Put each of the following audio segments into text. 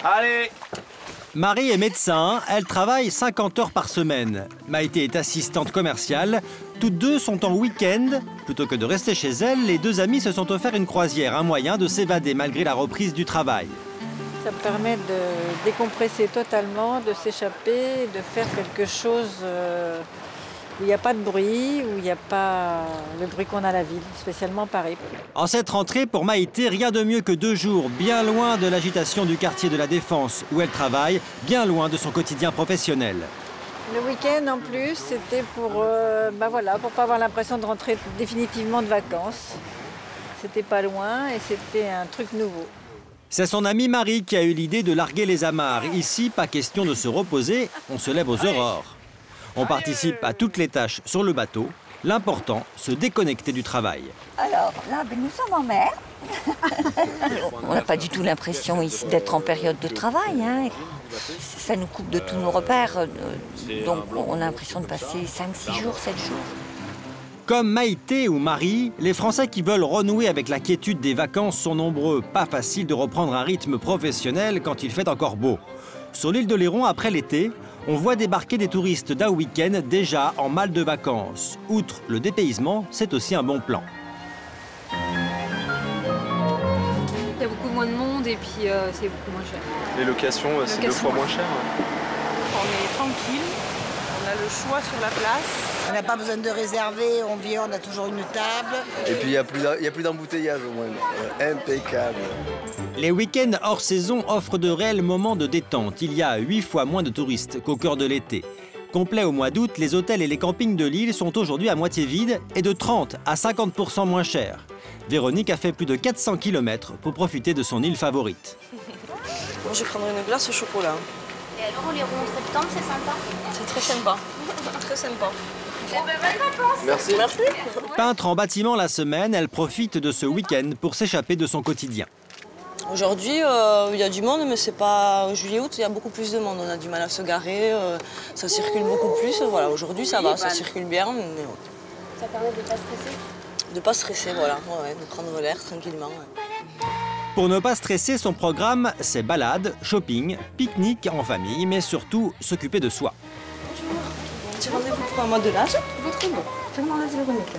Allez! Marie est médecin, elle travaille 50 heures par semaine. Maïté est assistante commerciale. Toutes deux sont en week-end. Plutôt que de rester chez elles, les deux amies se sont offert une croisière, un moyen de s'évader malgré la reprise du travail. Ça me permet de décompresser totalement, de s'échapper, de faire quelque chose où il n'y a pas de bruit, où il n'y a pas le bruit qu'on a à la ville, spécialement Paris. En cette rentrée, pour Maïté, rien de mieux que 2 jours bien loin de l'agitation du quartier de la Défense où elle travaille, bien loin de son quotidien professionnel. Le week-end en plus, c'était pour pour pas avoir l'impression de rentrer définitivement de vacances. C'était pas loin et c'était un truc nouveau. C'est son amie Marie qui a eu l'idée de larguer les amarres. Ici, pas question de se reposer, on se lève aux aurores. On participe à toutes les tâches sur le bateau. L'important, se déconnecter du travail. Alors là, nous sommes en mer. On n'a pas du tout l'impression ici d'être en période de travail. Hein. Ça nous coupe de tous nos repères. Donc on a l'impression de passer 5-6 jours, 7 jours. Comme Maïté ou Marie, les Français qui veulent renouer avec la quiétude des vacances sont nombreux. Pas facile de reprendre un rythme professionnel quand il fait encore beau. Sur l'île d'Oléron, après l'été, on voit débarquer des touristes d'un week-end déjà en mal de vacances. Outre le dépaysement, c'est aussi un bon plan. Il y a beaucoup moins de monde et puis c'est beaucoup moins cher. Les locations, c'est 2 fois moins cher. On est tranquille, on a le choix sur la place. On n'a pas besoin de réserver, on vient, on a toujours une table. Et puis il n'y a plus d'embouteillage au moins. Impeccable. Les week-ends hors saison offrent de réels moments de détente. Il y a 8 fois moins de touristes qu'au cœur de l'été. Complet au mois d'août, les hôtels et les campings de l'île sont aujourd'hui à moitié vides et de 30 à 50% moins chers. Véronique a fait plus de 400 km pour profiter de son île favorite. Moi, je prendrais une glace au chocolat. Et alors, les ronds en septembre, c'est sympa? C'est très sympa. Très sympa. Bonnes vacances! Merci. Merci. Peintre en bâtiment la semaine, elle profite de ce week-end pour s'échapper de son quotidien. Aujourd'hui, il y a du monde, mais c'est pas juillet-août, il y a beaucoup plus de monde. On a du mal à se garer, ça circule beaucoup plus. Voilà, aujourd'hui, ça va, ça circule bien. Mais... Ça permet de ne pas stresser? De pas stresser, voilà, de prendre l'air tranquillement. Ouais. Pour ne pas stresser, son programme, c'est balade, shopping, pique-nique en famille, mais surtout s'occuper de soi. Petit rendez-vous pour un modelage. Votre nom? Fernand Véronique.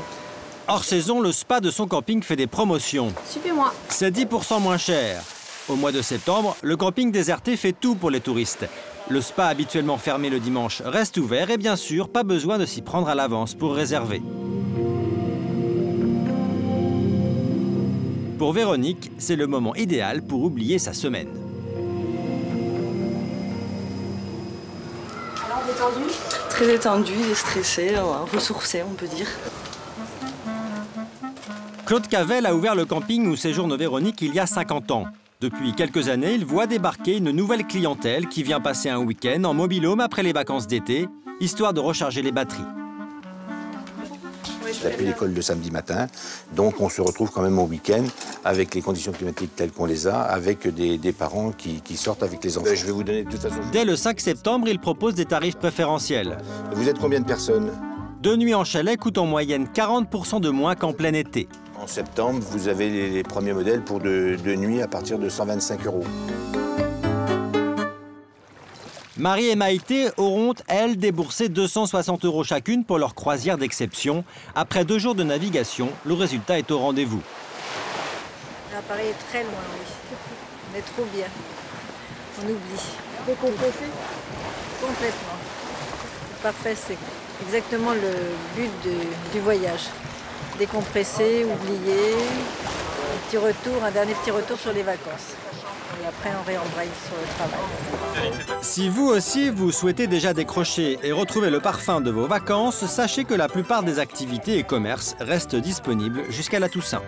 Hors saison, le spa de son camping fait des promotions. Suivez-moi. C'est 10% moins cher. Au mois de septembre, le camping déserté fait tout pour les touristes. Le spa habituellement fermé le dimanche reste ouvert et bien sûr, pas besoin de s'y prendre à l'avance pour réserver. Pour Véronique, c'est le moment idéal pour oublier sa semaine. Alors, détendu? Très détendu, stressé, ressourcé, on peut dire. Claude Cavell a ouvert le camping où séjourne Véronique il y a 50 ans. Depuis quelques années, il voit débarquer une nouvelle clientèle qui vient passer un week-end en mobil-home après les vacances d'été, histoire de recharger les batteries. J'ai appelé l'école le samedi matin, donc on se retrouve quand même au week-end avec les conditions climatiques telles qu'on les a, avec des parents qui sortent avec les enfants. Je vais vous donner de toute façon... Dès le 5 septembre, il propose des tarifs préférentiels. Vous êtes combien de personnes? 2 nuits en chalet coûtent en moyenne 40% de moins qu'en plein été. En septembre, vous avez les premiers modèles pour 2 nuits à partir de 125 €. Marie et Maïté auront, elles, déboursé 260 € chacune pour leur croisière d'exception. Après 2 jours de navigation, le résultat est au rendez-vous. L'appareil est très loin, oui. On est trop bien. On oublie. Décompressé? Complètement. Parfait, c'est exactement le but du voyage. Décompresser, oublier, un dernier petit retour sur les vacances. Et après, on réembraye sur le travail. Si vous aussi, vous souhaitez déjà décrocher et retrouver le parfum de vos vacances, sachez que la plupart des activités et commerces restent disponibles jusqu'à la Toussaint.